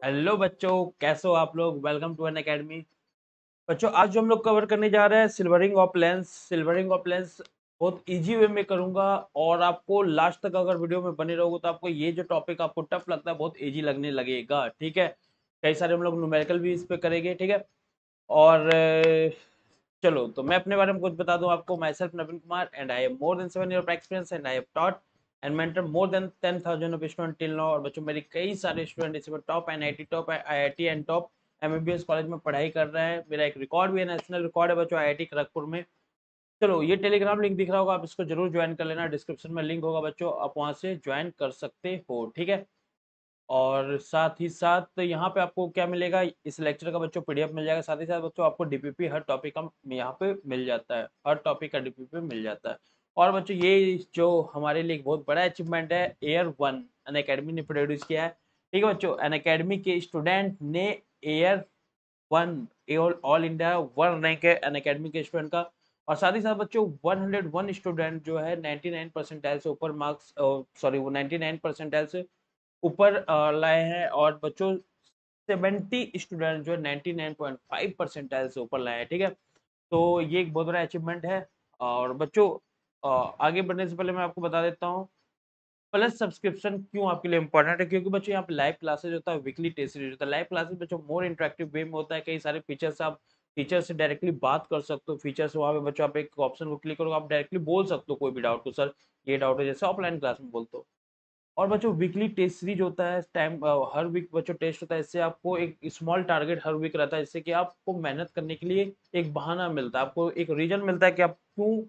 Hello बच्चों, कैसे हो आप लोग। Welcome to N academy. बच्चों, आज जो हम लोग कवर करने जा रहे हैं silvering of lens. Silvering of lens बहुत इजी वे में करूंगा और आपको लास्ट तक अगर वीडियो में बने रहोगे तो आपको ये जो टॉपिक आपको टफ लगता है बहुत इजी लगने लगेगा। ठीक है, कई सारे हम लोग न्यूमेरिकल भी इस पे करेंगे। ठीक है, और चलो तो मैं अपने बारे में कुछ बता दूं आपको। My self Naveen Kumar and I have more than 7 year of experience and I have taught and mentor more than 10,000 of student till now. और बच्चों, मेरे कई सारे स्टूडेंट इस समय top NIT, top IIT and top MBBS college में पढ़ाई कर रहे हैं। मेरा एक रिकॉर्ड भी है, नेशनल रिकॉर्ड है बच्चों, आईआईटी खड़गपुर में। चलो, ये टेलीग्राम लिंक दिख रहा होगा, आप इसको जरूर ज्वाइन कर लेना। डिस्क्रिप्शन में लिंक होगा बच्चों, आप वहां से ज्वाइन कर सकते हो। ठीक है, और साथ ही साथ यहाँ पे आपको क्या मिलेगा, इस लेक्चर का बच्चों पीडीएफ मिल जाएगा। साथ ही साथ बच्चों आपको डीपीपी हर टॉपिक का यहाँ पे मिल जाता है, हर टॉपिक का डीपीपी मिल जाता है। और बच्चों, ये जो हमारे लिए एक बहुत बड़ा अचीवमेंट है, एयर वन अन अकेडमी ने प्रोड्यूस किया है। ठीक है बच्चों, अन अकेडमी के स्टूडेंट ने air one, all India one rank है अन अकेडमी के स्टूडेंट का। और साथ ही साथ बच्चों 101 स्टूडेंट जो है 99 परसेंटाइल से ऊपर मार्क्स, सॉरी वो 99 परसेंटाइल से ऊपर लाए हैं। और बच्चों 70 स्टूडेंट जो है 99.5 परसेंटाइल से ऊपर लाए हैं। ठीक है, तो ये एक बहुत बड़ा अचीवमेंट है। और बच्चों, आगे बढ़ने से पहले मैं आपको बता देता हूँ प्लस सब्सक्रिप्शन क्यों आपके लिए इंपॉर्टेंट है। क्योंकि बच्चों यहाँ पे लाइव क्लासेज होता है, वीकली टेस्ट सीरीज होता है। लाइव क्लासेज बच्चों मोर इंटरेक्टिव वे में होता है, कई सारे फीचर्स आप टीचर से डायरेक्टली बात कर सकते हो। फीचर्स वहाँ पे बच्चों आप एक ऑप्शन को क्लिक करो, आप डायरेक्टली बोल सकते हो कोई भी डाउट को, सर ये डाउट है, जैसे ऑफलाइन क्लास में बोलते हो। और बच्चों वीकली टेस्ट सीरीज होता है, टाइम हर वीक बच्चों टेस्ट होता है। इससे आपको एक स्मॉल टारगेट हर वीक रहता है, जिससे कि आपको मेहनत करने के लिए एक बहाना मिलता है, आपको एक रीजन मिलता है कि आप क्यों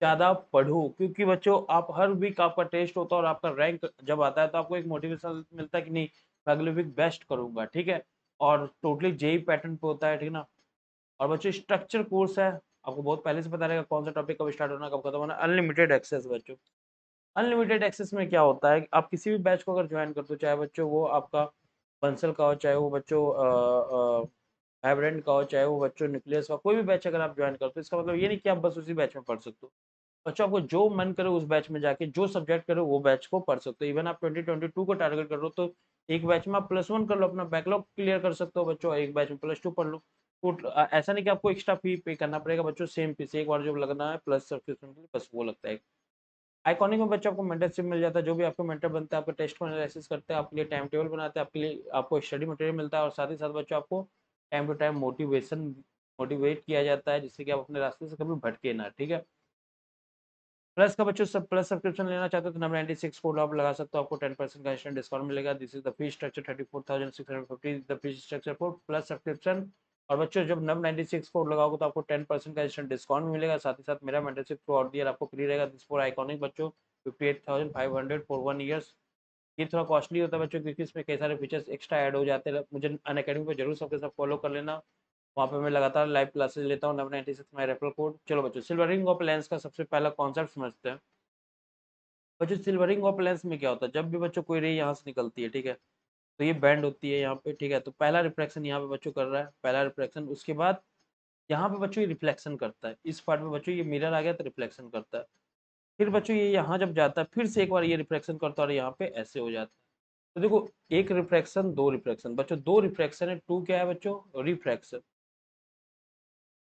ज्यादा पढ़ो। क्योंकि बच्चों आप हर वीक आपका टेस्ट होता है और आपका रैंक जब आता है तो आपको एक मोटिवेशन मिलता है कि नहीं, मैं अगले वीक बेस्ट करूंगा। ठीक है, और टोटली जेई पैटर्न पे होता है। ठीक है ना। और बच्चों स्ट्रक्चर कोर्स है, आपको बहुत पहले से पता रहेगा कौन सा टॉपिक कब स्टार्ट होना कब खत्म होना। अनलिमिटेड एक्सेस बच्चों, अनलिमिटेड एक्सेस में क्या होता है, आप किसी भी बैच को अगर ज्वाइन करते हो, चाहे बच्चों वो आपका बंसल का हो, चाहे वो बच्चों हाइब्रिड का हो, चाहे वो बच्चों न्यूक्लियस का, कोई भी बैच अगर आप ज्वाइन करते हो, इसका मतलब ये नहीं कि आप बस उसी बैच में पढ़ सकते हो। बच्चों, आपको जो मन करे उस बैच में जाके जो सब्जेक्ट करे वो बैच को पढ़ सकते हो। इवन आप 2022 को टारगेट कर रहे हो तो एक बैच में आप +1 कर लो, अपना बैकलॉग क्लियर कर सकते हो बच्चों, एक बैच में +2 पढ़ लो। तो ऐसा नहीं कि आपको एक्स्ट्रा फी पे करना पड़ेगा बच्चों, सेम फीस एक बार जो लगना है प्लस सब्सक्रिप्शन के लिए, बस वो लगता है। आइकॉनिक में बच्चों आपको मेंटरशिप मिल जाता है, जो भी आपको मेंटर बनता है आपके टेस्ट को एनालिसिस करते हैं, आपके लिए टाइम टेबल बनाते हैं, आपके लिए आपको स्टडी मटेरियल मिलता है। और साथ ही साथ बच्चों आपको टाइम टू टाइम मोटिवेट किया जाता है, जिससे कि आप अपने रास्ते से कभी भटके ना। ठीक है, प्लस का बच्चों सब प्लस सब्सक्रिप्शन लेना चाहते हो तो नंबर 96 कोड आप लगा सकते हो, आपको 10% का इंस्टेंट डिस्काउंट मिलेगा। This is the fee structure 34,650 the fee structure for plus subscription. और बच्चों जब नंबर 96 कोड लगाओगे तो आपको 10% का इंस्टेंट डिस्काउंट मिलेगा। साथ ही साथ मेरा mentorship through out the year आपको फ्री रहेगा। दिस फॉर आइकॉनिक बच्चों 58,500 फॉर 1 ईयर्स। ये थोड़ा कॉस्टली होता है बच्चों, क्योंकि इसमें कई सारे फीचर्स एक्स्ट्रा ऐड हो जाते हैं। मुझे अन अकेडमी पर जरूर सबके सब फॉलो कर लेना, वहाँ पे मैं लगातार लाइव क्लासेस लेता हूँ। Number 96 my referral code. चलो बच्चों, सिल्वरिंग ऑफ लेंस का सबसे पहला कॉन्सेप्ट समझते हैं। बच्चों सिल्वरिंग ऑफ लेंस में क्या होता है, जब भी बच्चों कोई रे यहाँ से निकलती है, ठीक है, तो ये बैंड होती है यहाँ पे। ठीक है, तो पहला रिफ्लेक्शन यहाँ पे बच्चों कर रहा है, पहला रिफ्लेक्शन। उसके बाद यहाँ पे बच्चों ये रिफ्लेक्शन करता है, इस पार्ट में बच्चों ये मिरर आ गया तो रिफ्लेक्शन करता है। फिर बच्चों ये यहाँ जब जाता है फिर से एक बार ये रिफ्लेक्शन करता है और यहाँ पे ऐसे हो जाता है। तो देखो, एक रिफ्लेक्शन, दो रिफ्लेक्शन बच्चों, दो रिफ्लेक्शन है, टू क्या है बच्चों, रिफ्लेक्शन।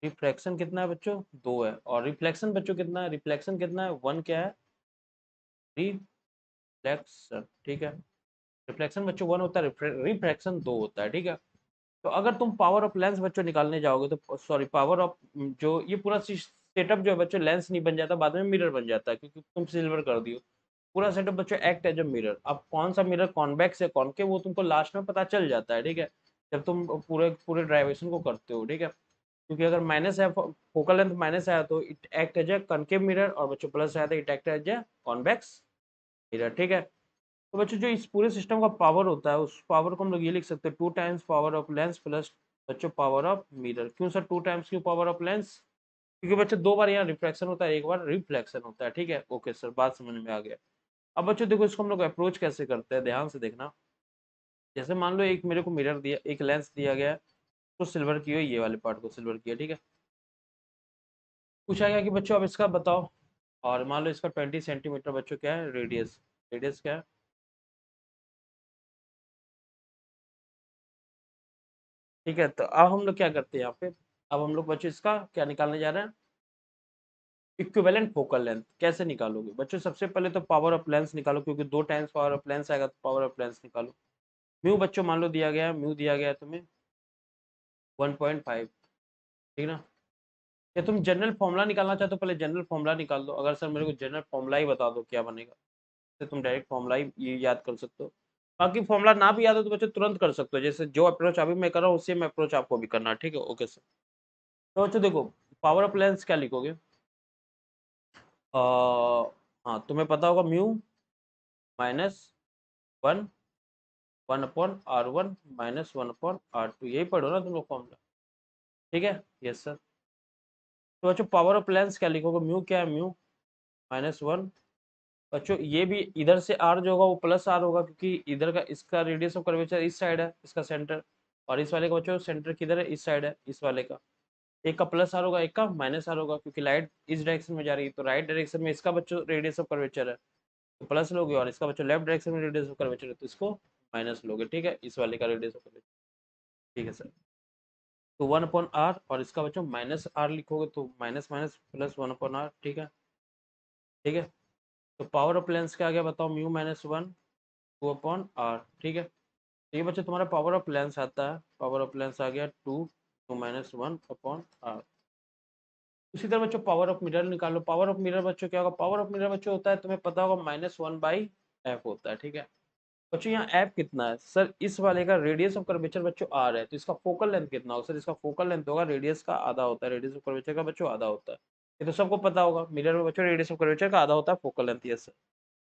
रिफ्लेक्शन कितना है बच्चों, दो है। और रिफ्लेक्शन बच्चों कितना है, रिफ्लेक्शन कितना है, वन क्या है, रिफ्लेक्शन। ठीक है, रिफ्लेक्शन बच्चों वन होता है, रिफ्रैक्शन दो होता है। ठीक है, तो अगर तुम पावर ऑफ लेंस बच्चों निकालने जाओगे तो सॉरी पावर ऑफ, जो ये पूरा सेटअप जो है बच्चों लेंस नहीं बन जाता, बाद में मिरर बन जाता है, क्योंकि तुम सिल्वर कर दियो। पूरा सेटअप बच्चों एक्ट एज अ मिरर। अब कौन सा मिरर कॉन्वेक्स है कॉनकेव वो तुमको लास्ट में पता चल जाता है। ठीक है, जब तुम पूरे पूरे ड्राइवेशन को करते हो। ठीक है, क्योंकि अगर माइनस है, फोकल लेंथ माइनस आया तो it act as a concave mirror, और बच्चों प्लस आया तो it act as a convex mirror. ठीक है, तो बच्चों जो इस पूरे सिस्टम का पावर होता है, उस पावर को हम लोग ये लिख सकते हैं 2 times power of lens plus बच्चों पावर ऑफ मिरर। क्यों सर 2 टाइम्स क्यों पावर ऑफ लेंस, क्योंकि बच्चों दो बार यहाँ रिफ्रैक्शन होता है, एक बार रिफ्लेक्शन होता है। ठीक है, ओके सर, बात समझ में आ गया। अब बच्चों देखो, इसको हम लोग अप्रोच कैसे करते हैं, ध्यान से देखना। जैसे मान लो एक मेरे को मिरर दिया, एक लेंस दिया गया है, तो सिल्वर की हो, ये वाले पार्ट को सिल्वर किया। ठीक है, पूछा गया कि बच्चों अब इसका बताओ। और मान लो इसका 20 सेंटीमीटर बच्चों क्या है, रेडियस। रेडियस क्या है, ठीक है, तो अब हम लोग क्या करते हैं यहाँ पे, अब हम लोग बच्चों इसका क्या निकालने जा रहे हैं, इक्विवेलेंट फोकल लेंथ। कैसे निकालोगे बच्चों, सबसे पहले तो पावर ऑफ लेंस निकालो, क्योंकि 2 टाइम्स पावर ऑफ लेंस आएगा तो पावर ऑफ लेंस निकालो। म्यू बच्चों मान लो दिया गया है, म्यू दिया गया है तुम्हें 1.5, ठीक ना। या तुम जनरल फॉर्मूला निकालना चाहते हो, पहले जनरल फॉर्मूला निकाल दो। अगर सर मेरे को जनरल फॉर्मूला ही बता दो क्या बनेगा, तो तुम डायरेक्ट फॉर्मूला ही ये याद कर सकते हो। बाकी फॉर्मूला ना भी याद हो तो बच्चों तुरंत कर सकते हो, जैसे जो अप्रोच अभी मैं कर रहा हूँ उसी में अप्रोच आपको भी करना है, ठीक है। ओके सर, तो बच्चों देखो पावर ऑफ लेंस क्या लिखोगे, हाँ तुम्हें पता होगा mu minus 1 1/r1 minus 1/r2, यही पढ़ो ना तुम लोग फॉर्मूला, ठीक है। यस सर, तो बच्चों पावर ऑफ लेंस क्या लिखोगे, म्यू क्या है, म्यू -1। बच्चों ये भी इधर से आर जो होगा वो प्लस आर होगा, क्योंकि इधर का इसका रेडियस ऑफ कर्वेचर इस साइड है, इसका सेंटर, और इस वाले का बच्चों सेंटर किधर है, इस साइड है, इस वाले का। एक का प्लस आर होगा, एक का माइनस आर होगा, क्योंकि लाइट इस डायरेक्शन में जा रही है, तो राइट डायरेक्शन में इसका बच्चों रेडियस ऑफ कर्वेचर है तो प्लस लोगे, और इसका बच्चों लेफ्ट डायरेक्शन में रेडियस ऑफ कर्वेचर है तो इसको माइनस लोगे, ठीक है, इस वाले का रेडियस ऑफ कर्वेचर, ठीक है सर। तो 1/r, और इसका बच्चों माइनस आर लिखोगे तो माइनस माइनस प्लस 1/r, ठीक है, ठीक है। तो पावर ऑफ लेंस क्या आ गया बताओ, म्यू -1 2/r, ठीक है। तो ये बच्चे तुम्हारा पावर ऑफ लेंस आता है, पावर ऑफ लेंस आ गया 2 -1/r। उसी तरह बच्चों पावर ऑफ मिरर निकालो। पावर ऑफ मिरर बच्चों क्या होगा, पावर ऑफ मिरर बच्चों होता है तुम्हें पता होगा -1/f होता है, ठीक है। बच्चों यहाँ एफ कितना है सर, इस वाले का रेडियस ऑफ कर्वेचर बच्चों आर है, तो इसका फोकल लेंथ कितना होगा सर, इसका फोकल लेंथ होगा रेडियस का आधा होता है, रेडियस ऑफ कर्वेचर का बच्चों आधा होता है, ये तो सबको पता होगा। मिरर में बच्चों रेडियस ऑफ कर्वेचर का आधा होता है फोकल लेंथ, यस सर।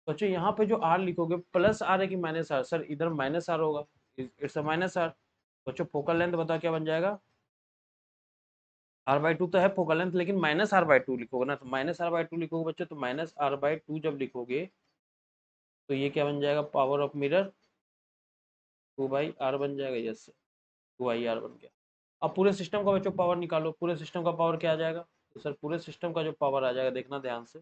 बच्चों यहाँ पे जो आर लिखोगे प्लस आर है कि माइनस आर, सर इधर माइनस आर होगा, इट्स अ माइनस आर। बच्चों फोकल लेंथ बताओ क्या बन जाएगा, r/2 तो है फोकल लेंथ, लेकिन -r/2 लिखोगे ना, तो -r/2 लिखोगे बच्चों, तो -r/2 जब लिखोगे तो ये क्या बन जाएगा, पावर ऑफ मिरर 2/r बन जाएगा, यस 2/r बन गया। अब पूरे सिस्टम का बच्चों पावर निकालो, पूरे सिस्टम का पावर क्या आ जाएगा, तो सर पूरे सिस्टम का जो पावर आ जाएगा देखना ध्यान से,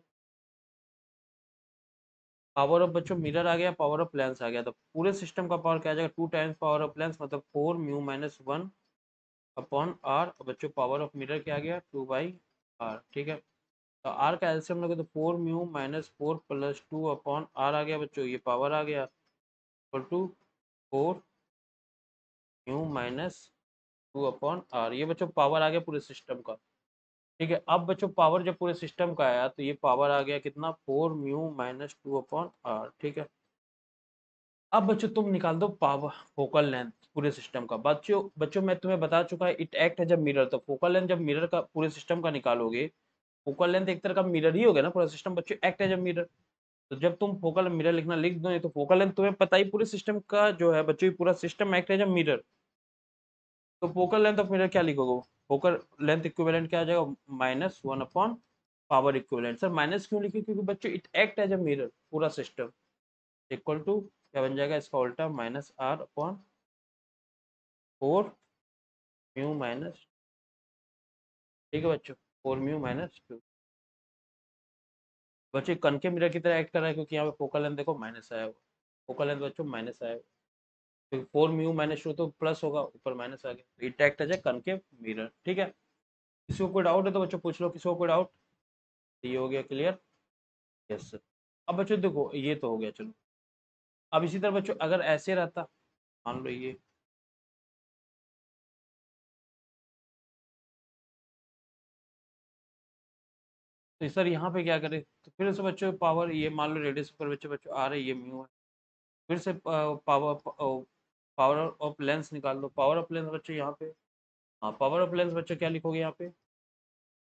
पावर ऑफ बच्चों मिरर आ गया, पावर ऑफ लेंस आ गया, तो पूरे सिस्टम का पावर क्या आ जाएगा, 2 टाइम्स पावर ऑफ लेंस, मतलब 4μ-1/r। बच्चों पावर ऑफ मिरर क्या आ गया, 2/r, ठीक है। तो आर का एलसीएम लोगे तो 4μ-4 + 2/r आ गया बच्चों, ये पावर आ गया, इक्वल टू 4μ-2/r, ये बच्चों पावर आ गया पूरे सिस्टम का, ठीक है। अब बच्चों पावर जब पूरे सिस्टम का आया तो ये पावर आ गया कितना, 4μ-2/r, ठीक है। अब बच्चों तुम निकाल दो पावर फोकल लेंथ पूरे सिस्टम का। बच्चों बच्चों मैं तुम्हें बता चुका है, इट एक्ट है जब मिरर, तो फोकल लेंथ जब मिरर का पूरे सिस्टम का निकालोगे, फोकल लेंथ एक तरह का मिरर ही हो गया ना पूरा सिस्टम, बच्चों एक्ट है जब मिरर, तो जब तुम फोकल मिरर लिखना लिख दो, तो फोकल लेंथ तुम्हें पता ही पूरे सिस्टम का जो है बच्चों, पूरा सिस्टम एक्ट है जब मिरर, तो फोकल लेंथ ऑफ मिरर क्या लिखोगे, फोकल लेंथ इक्विवेलेंट क्या आ जाएगा, -1 upon power equivalent. Sir minus क्यों लिखे, क्योंकि बच्चों it act as a mirror पूरा सिस्टम, इक्वल टू क्या बन जाएगा इसका उल्टा, -r/4 म्यू माइनस, ठीक है बच्चों, 4μ-2। बच्चों कनके मिरर की तरह एक्ट कर रहा है, क्योंकि यहाँ पे फोकल लेंथ देखो माइनस आया हुआ, फोकल लेंथ बच्चों माइनस आया, तो 4μ-2 तो प्लस होगा, ऊपर माइनस आ गया, तो it act as a concave mirror, ठीक है। किसी को कोई डाउट है तो बच्चों पूछ लो, किसी को कोई डाउट, ये हो गया क्लियर, यस सर। अब बच्चों देखो ये तो हो गया, चलो अब इसी तरह बच्चों अगर ऐसे रहता, मान लो ये, तो सर यहाँ पे क्या करें, तो फिर से बच्चों पावर ये मान लो रेडियस पर बच्चों बच्चों आ रही है म्यू है, फिर से पावर पावर ऑफ लेंस निकाल लो। पावर ऑफ लेंस बच्चों यहाँ पे, हाँ पावर ऑफ लेंस बच्चों क्या लिखोगे यहाँ पे,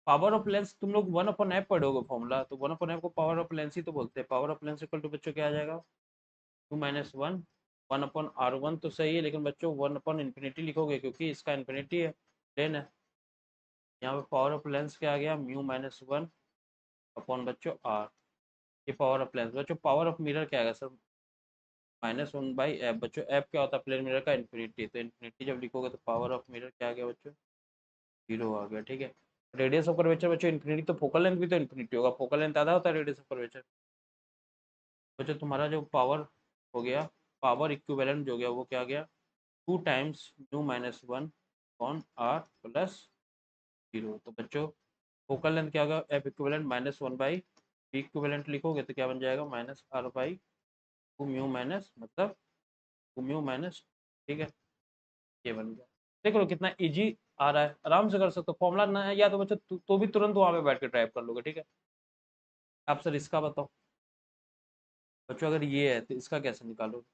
पावर ऑफ लेंस तुम लोग 1/f पढ़ोगे फॉर्मूला, तो 1/f को पावर ऑफ लेंस ही तो बोलते हैं। Power of lens equal to बच्चों क्या आ जाएगा, 2 - 1 1/r1 तो सही है, लेकिन बच्चों 1/∞ लिखोगे क्योंकि इसका इन्फिनिटी है, प्लेन है। यहाँ पे पावर ऑफ लेंस क्या आ गया, μ-1 अपॉन बच्चों आर, ये पावर ऑफ लेंस। बच्चों पावर ऑफ मिरर क्या आएगा सर, -1/f। बच्चों एफ क्या होता है प्लेन मिरर का, इन्फिनिटी, तो इन्फिनिटी जब लिखोगे तो पावर ऑफ मिरर क्या आ गया बच्चों, 0 आ गया, ठीक है। रेडियस ऑफ कर्वेचर बच्चों इन्फिनिटी, तो फोकल लेंथ भी तो इन्फिनिटी होगा, फोकल लेंथ आधा होता है रेडियस ऑफ कर्वेचर। बच्चों तुम्हारा जो पावर हो गया, पावर इक्विवेलेंट जो गया वो क्या गया, 2 टाइम्स μ-1 अपॉन आर प्लस 0। तो बच्चों फोकल लेंथ क्या होगा, F equivalent minus 1 by P equivalent लिखोगे तो क्या बन जाएगा, minus R by two mu minus मतलब टू म्यू माइनस, ठीक है, ये बन गया। देख लो कितना इजी आ रहा है, आराम से कर सकते हो। फॉर्मूला ना है या तो बच्चों तो भी तुरंत वहां पे बैठ के टाइप कर लोगे, ठीक है। आप सर इसका बताओ बच्चों, अगर ये है तो इसका कैसे निकालोगे?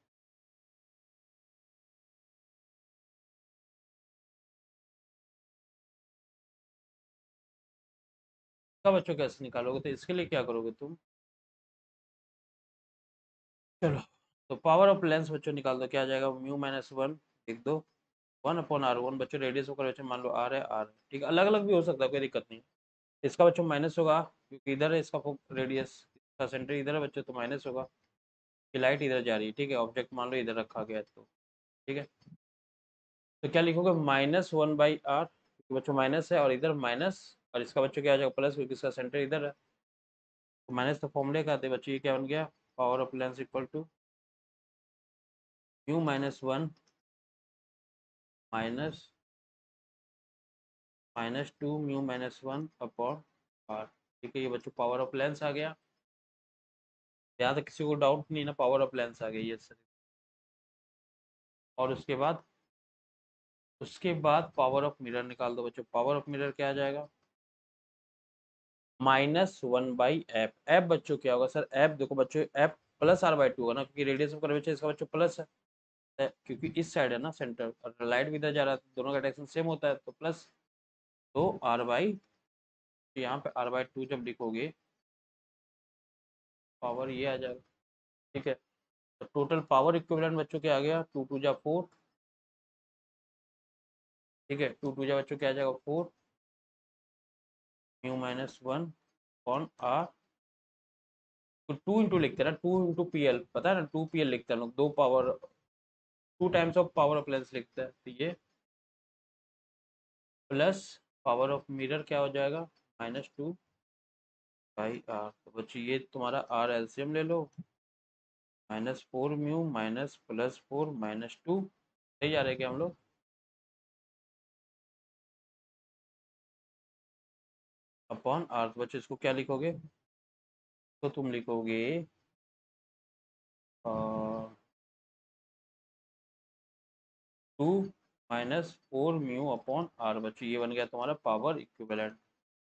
इसका बच्चों कैसे निकालोगे? तो इसके लिए क्या करोगे तुम, चलो तो पावर ऑफ लेंस बच्चों निकाल दो, क्या आ जाएगा, म्यू माइनस 1 लिख दो, 1/r1 बच्चों रेडियस होकर बच्चों मान लो आर है, आर, ठीक है, अलग अलग भी हो सकता है, कोई दिक्कत नहीं। इसका बच्चों माइनस होगा क्योंकि इधर है इसका रेडियस, इसका सेंटर इधर है बच्चों, तो माइनस होगा कि लाइट इधर जा रही है, ठीक है, ऑब्जेक्ट मान लो इधर रखा गया है तो, ठीक है। तो क्या लिखोगे, -1/r, क्योंकि बच्चों माइनस है और इधर माइनस, और इसका बच्चों क्या आ जाएगा प्लस, क्योंकि इसका सेंटर इधर है, तो माइनस तो फॉर्मूले का आते बच्चों, ये क्या बन गया, power of lens equal to mu minus 1 minus -2 mu minus 1 upon R, ठीक है, ये बच्चों पावर ऑफ लेंस आ गया। यहाँ तक किसी को डाउट नहीं ना, पावर ऑफ लेंस आ गई है सर। और उसके बाद पावर ऑफ मिरर निकाल दो बच्चों, पावर ऑफ मिरर क्या आ जाएगा, -1/f, एफ बच्चों क्या होगा सर, एफ देखो बच्चों, एफ प्लस r/2 होगा ना, क्योंकि रेडियस ऑफ कर्वेचर इसका बच्चों प्लस है, क्योंकि इस साइड है ना सेंटर, और लाइट भी इधर जा रहा है, दोनों का डायरेक्शन सेम होता है, तो प्लस, तो यहाँ पे r/2 जब लिखोगे पावर ये आ जाएगा, ठीक है। तो टोटल पावर इक्विवेलेंट बच्चों क्या आ गया, 2 × 2 = 4, ठीक है, 2 × 2 बच्चों क्या आ जाएगा 4 म्यू माइनस 1 अपॉन आर, तो 2 इंटू लिखते हैं ना, 2 × PL, पता है ना, 2 PL लिखते हैं लोग, 2 power, 2 times of power of lens लिखते हैं, तो ये प्लस पावर ऑफ मिरर क्या हो जाएगा, -2/r, तो बच्चों ये तुम्हारा आर एलसीएम ले लो, -4 म्यू माइनस +4 -2, सही जा रहे हैं क्या हम लोग, अपॉन आर, तो बच्चों इसको क्या लिखोगे, तो तुम लिखोगे 2 - 4 म्यू अपॉन आर, बच्चों ये बन गया तुम्हारा पावर इक्विवेलेंट।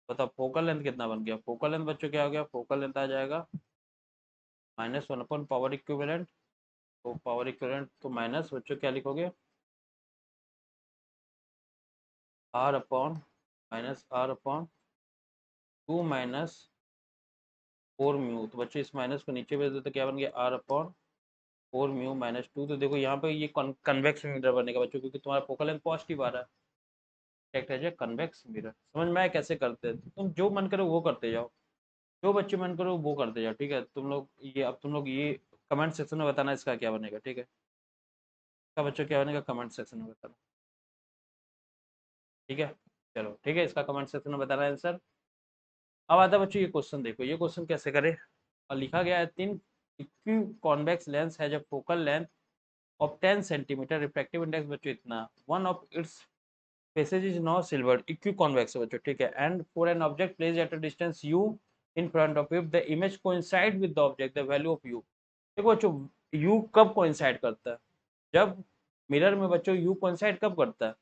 बताओ फोकल लेंथ कितना बन गया, फोकल लेंथ बच्चों क्या हो गया, फोकल लेंथ आ जाएगा -1 अपॉन पावर इक्विवेलेंट, तो पावर इक्विवेलेंट तो माइनस बच्चों क्या लिखोगे, आर अपॉन -2 माइनस 4 म्यू, तो बच्चों इस माइनस को नीचे भेज दो तो क्या बन गया, r/4 म्यू -2, तो देखो यहाँ पे ये कन्वेक्स मिरर बनेगा बच्चों, क्योंकि तुम्हारा फोकल लेंथ पॉजिटिव आ रहा है, act as a convex mirror. समझ में आया कैसे करते हैं, तुम जो मन करो वो करते जाओ, जो बच्चे मन करो वो करते जाओ, ठीक है। तुम लोग ये, अब तुम लोग ये कमेंट सेक्शन में बताना इसका क्या बनेगा, ठीक है, इसका बच्चों क्या बनेगा कमेंट सेक्शन में बताना, ठीक है। चलो ठीक है, इसका कमेंट सेक्शन में बताना आंसर। अब आता है बच्चों ये क्वेश्चन, देखो ये क्वेश्चन कैसे करें, और लिखा गया है, तीन इक्वी कॉन्वेक्स लेंस है जब focal length of 10 centimetre, refractive index बच्चों इतना, one of its faces is not silvered, equi convex है बच्चों, ठीक है, and for an object placed at a distance u in front of it, the image coincide with the object, the value of u। देखो बच्चों u कब coincide करता है, जब मिरर में बच्चों u कोइंसाइड कब करता है,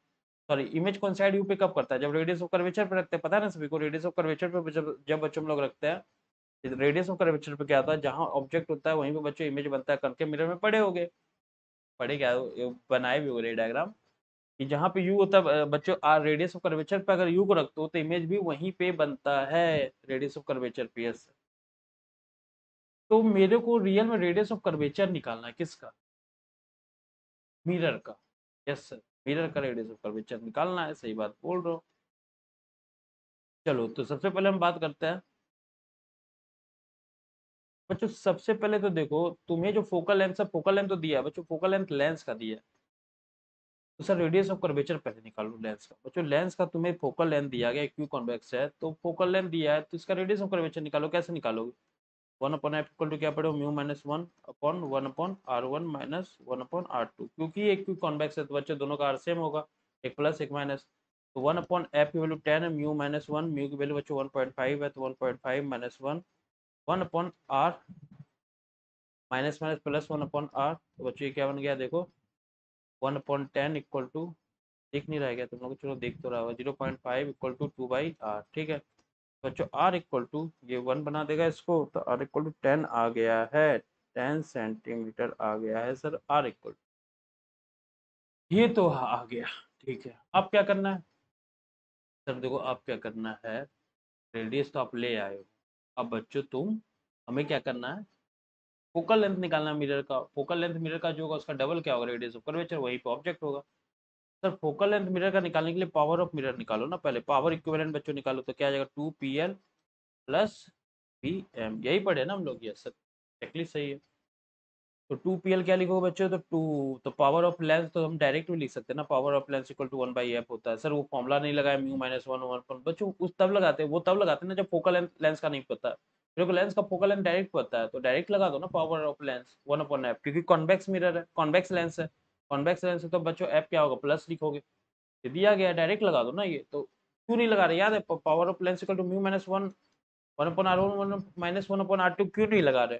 सॉरी इमेज कोइंसाइड यू पे कब करता है, जब रेडियस ऑफ कर्वेचर पे रखते हैं, पता है ना सभी को, रेडियस ऑफ कर्वेचर पे जब बच्चों हम लोग रखते हैं, रेडियस ऑफ कर्वेचर पे क्या होता है, जहां ऑब्जेक्ट होता है वहीं पे बच्चों इमेज बनता है, करके मिरर में पड़े होगे, पड़े क्या बनाए भी होंगे डायग्राम, कि जहां पे यू होता है बच्चों, रेडियस ऑफ कर्वेचर पे अगर यू को रखते हो तो इमेज भी वहीं पे बनता है, रेडियस ऑफ कर्वेचर पे, यस। तो मेरे को रियल में रेडियस ऑफ कर्वेचर निकालना है, किसका, मिरर का, यस सर, मिरर का रेडियस ऑफ कर्वेचर निकालना है, सही बात बोल रहे हो। चलो तो सबसे पहले हम बात करते हैं बच्चों, सबसे पहले तो देखो तुम्हें जो फोकल लेंथ तो दिया है बच्चों, फोकल लेंथ लेंस का दिया है, तो सर रेडियस ऑफ कर्वेचर पहले निकालो लेंस का, बच्चों लेंस का तुम्हें फोकल लेंथ दिया गया, क्यू कॉन्वेक्स है तो फोकल लेंथ दिया है, तो इसका रेडियस ऑफ कर्वेचर निकालो, कैसे निकालोगे, 1/f इक्वल टू क्या पढ़ो, mu minus 1 upon 1/r1 minus 1/r2, क्योंकि एक क्यू कॉन्वेक्स है तो बच्चों दोनों का आर सेम होगा, एक प्लस एक माइनस, तो 1 अपॉन एफ की वैल्यू 10 है, म्यू माइनस 1, म्यू की वैल्यू बच्चों 1.5 है, तो 1.5 minus 1, 1 upon R, minus minus plus 1 upon R, तो बच्चों ये क्या बन गया देखो, 1/10 इक्वल टू, दिख नहीं रहेगा तुम लोग, चलो देख तो रहा होगा, 0.5 इक्वल टू 2/r, ठीक है। बच्चों आर इक्वल टू, ये 1 बना देगा इसको, तो आर इक्वल टू 10 आ गया है, 10 सेंटीमीटर आ गया है सर आर इक्वल, ये तो आ गया, ठीक है। अब क्या करना है सर, देखो अब क्या करना है, रेडियस तो आप ले आए हो, अब बच्चों तुम, हमें क्या करना है, फोकल लेंथ निकालना मिरर का, फोकल लेंथ मिरर का जो होगा उसका डबल क्या होगा, रेडियस ऑफ कर्वेचर, वहीं पे ऑब्जेक्ट होगा। सर फोकल लेंथ मिरर का निकालने के लिए पावर ऑफ मिरर निकालो ना, पहले पावर इक्विवेलेंट बच्चों निकालो, तो क्या आ जाएगा 2pl प्लस pm, यही पढ़े ना हम लोग, ये सर एक्चुअली सही है। तो 2pl क्या लिखोगे बच्चों, तो 2, तो पावर ऑफ लेंस तो हम डायरेक्ट भी लिख सकते हैं ना, power of lens equal to 1/f होता है सर, वो फॉर्मुला नहीं लगाया म्यू माइनस 1 बच्चों, उस तब लगाते हैं, वो तब लगाते हैं ना जब फोकल लेंस का नहीं पता, मेरे को लेंस का फोकल लेंथ डायरेक्ट पता है, तो डायरेक्ट लगा दो ना पावर ऑफ लेंस 1/f, क्योंकि कॉन्वेक्स मिरर है, कॉन्वेक्स लेंस है, कॉन्वेक्स लेंस है, तो बच्चों एफ क्या होगा, प्लस लिखोगे, ये दिया गया डायरेक्ट लगा दो ना, ये तो क्यों नहीं लगा रहे, याद है power of lens equal to mu minus 1, 1/r1 minus 1/r2, क्यों नहीं लगा रहे,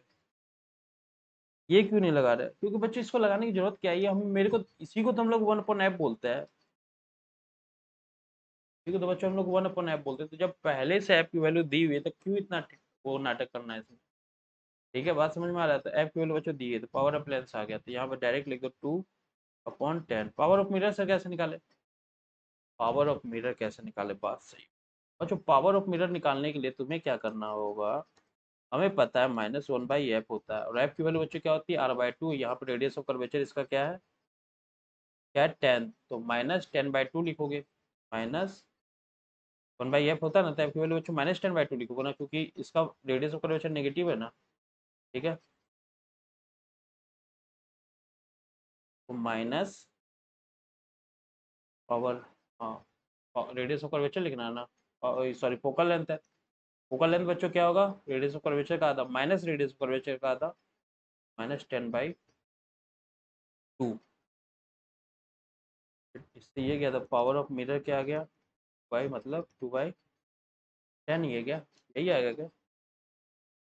ये क्यों नहीं लगा रहे, क्योंकि बच्चे इसको लगाने की जरूरत क्या है, ये हम, मेरे को इसी को तो हम लोग 1/f बोलते हैं, ठीक है, तो बच्चों हम लोग 1/f बोलते हैं, तो जब पहले से f की वैल्यू दी हुई है तो क्यों इतना वो नाटक करना है इसमें, ठीक है, बात समझ में आ रहा है, तो f की वैल्यू बच्चों दी है, तो पावर ऑफ लेंस आ गया, तो यहाँ पर डायरेक्ट लिख दो 2/10, पावर ऑफ मिरर सर कैसे निकाले, पावर ऑफ मिरर कैसे निकाले, बात सही। अच्छा, पावर ऑफ मिरर निकालने के लिए तुम्हें क्या करना होगा, हमें पता है -1/f होता है, और f की वैल्यू बच्चों क्या होती है, r/2, यहाँ पर रेडियस ऑफ कर्वेचर इसका क्या है, क्या है 10, तो -10/2 लिखोगे, -1/f होता है ना, तो f की वैल्यू बच्चों -10/2 लिखोगे ना, क्योंकि इसका रेडियस ऑफ कर्वेचर नेगेटिव है ना, ठीक है, तो माइनस पावर, हाँ रेडियस ऑफ कर्वेचर लिखना है ना, सॉरी फोकल लेंथ है, फोकल लेंथ बच्चों क्या होगा, रेडियस ऑफ कर्वेचर का आधा माइनस रेडियस ऑफ कर्वेचर का आधा, -10/2, इससे ये क्या था, पावर ऑफ मिरर क्या आ गया, बाई मतलब 2/10, ये क्या, यही आएगा क्या,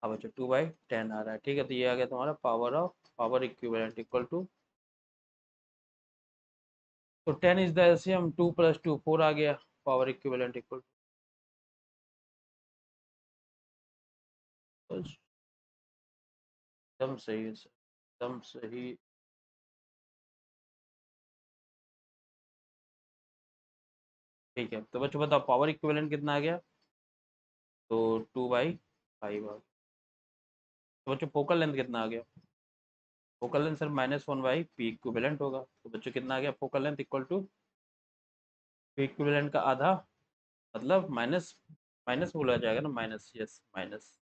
अब अच्छा 2/10 आ रहा है, ठीक है, तो ये आ गया तुम्हारा power of, power equivalent equal to, तो 10 इज द एलसीएम, 2 + 2 4 आ गया, पावर इक्विवेलेंट इक्वल टू, एकदम सही है सर, एकदम सही, ठीक है, तो बच्चों बताओ पावर इक्विवेलेंट कितना आ गया, तो 2/5 आ गया, तो बच्चों फोकल लेंथ कितना आ गया, focal length sir -1/p equivalent होगा, तो बच्चों कितना आ गया, focal length equal to p equivalent का आधा, मतलब माइनस, माइनस बोला जाएगा ना, माइनस, यस माइनस,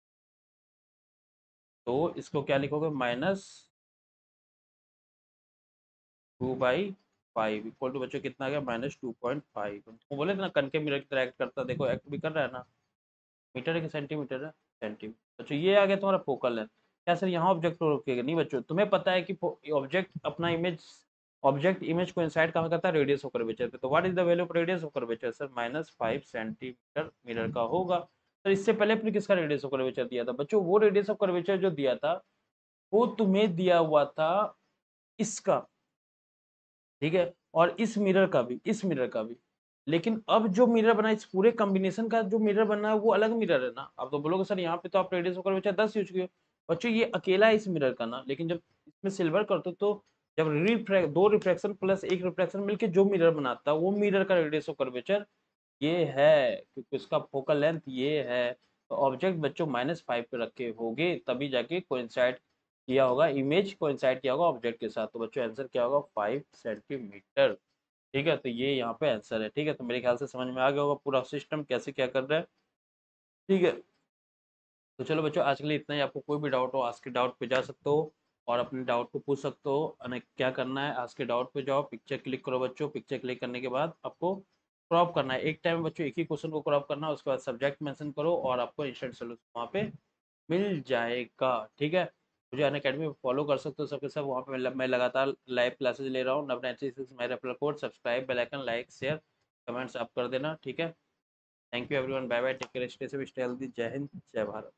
तो इसको क्या लिखोगे, -2/5 इक्वल टू बच्चों कितना आ गया, -2.5, तो बोले थे ना कनके मिरर की तरह एक्ट करता है, देखो एक्ट भी कर रहा है ना, मीटर है कि सेंटीमीटर है, सेंटीमीटर, अच्छा ये आ गया तुम्हारा फोकल लेंथ, क्या सर यहाँ ऑब्जेक्ट को रोकेगा, नहीं बच्चों, तुम्हें पता है कि ऑब्जेक्ट अपना इमेज, ऑब्जेक्ट इमेज को इंसाइड कहाँ करता है, रेडियस ऑफ कर्वेचर पे, तो what is the value of radius of curvature sir, -5 centimetre mirror का होगा, तो इससे पहले अपने किसका रेडियस ऑफ कर्वेचर दिया था बच्चों, वो रेडियस ऑफ कर्वेचर जो दिया था वो तुम्हें दिया हुआ था इसका, ठीक है, और इस मिरर का भी, इस मिरर का भी, लेकिन अब जो मिरर बना, इस पूरे कॉम्बिनेशन का जो मिरर बना है वो अलग मिरर है ना, अब तो बोलोगे सर यहाँ पे तो आप रेडियस ऑफ कर्वेचर 10 यूज किए, बच्चों ये अकेला है इस मिरर का ना, लेकिन जब इसमें सिल्वर करते हो तो जब दो रिफ्रैक्शन प्लस एक रिफ्रैक्शन मिलके जो मिरर बनाता है वो मिरर का रेडियस ऑफ कर्वेचर ये है, क्योंकि उसका फोकल लेंथ ये है, तो ऑब्जेक्ट बच्चों -5 पे रखे होगे तभी जाके कोइंसाइड किया होगा, इमेज कोइंसाइड किया होगा ऑब्जेक्ट के साथ, तो बच्चों आंसर क्या होगा, 5 सेंटीमीटर, ठीक है, तो ये यहाँ पे आंसर है, ठीक है, तो मेरे ख्याल से समझ में आ गया होगा पूरा सिस्टम कैसे क्या कर रहा है, ठीक है, तो चलो बच्चों आज के लिए इतना ही, आपको कोई भी डाउट हो आज के डाउट पे जा सकते हो और अपने डाउट को पूछ सकते हो, और क्या करना है, आज के डाउट पे जाओ, पिक्चर क्लिक करो बच्चों, पिक्चर क्लिक करने के बाद आपको क्रॉप करना है, एक टाइम में बच्चों एक ही क्वेश्चन को क्रॉप करना है, उसके बाद सब्जेक्ट मेंशन करो और आपको इंस्टेंट सोल्यूशन वहाँ पे मिल जाएगा, ठीक है, मुझे अनअकैडमी पे फॉलो कर सकते हो सबके सब। वहाँ पे मैं लगातार लाइव क्लासेस ले रहा हूँ। 996 मेरा referral code, subscribe, bell icon, like, share, comments आप कर देना, ठीक है। Thank you everyone, bye bye, take care, stay safe, stay healthy, जय हिंद, जय भारत।